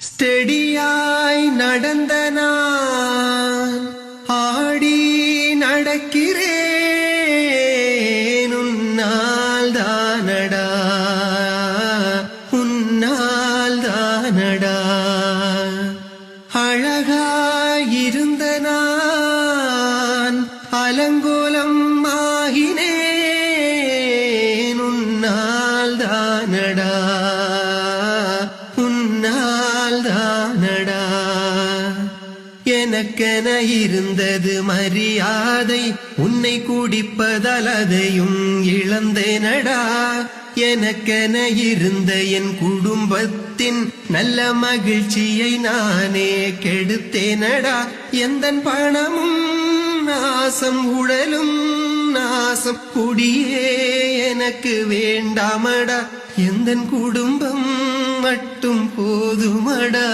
ஸ்டெடியாய் நடந்த நான் ஆடி நடக்கிறேன் உன்னால் தானடா உன்னால் தானடா அழகாயிருந்த நான் அலங்கோலம் ஆகினேன் உன்னால் தானடா உன்னால் தானடா எனக்கென இருந்தது மரியாதை உன்னை குடிப்பதால் அதையும் இழந்தேனடா எனக்கென இருந்த என் குடும்பத்தின் நல்ல மகிழ்ச்சியை நானே கெடுத்தேனடா எந்தன் பணமும் நாசம் உடலும் நாசம் குடியே எனக்கு வேண்டாமடா எந்தன் குடும்பம் மட்டும் போதுமடா.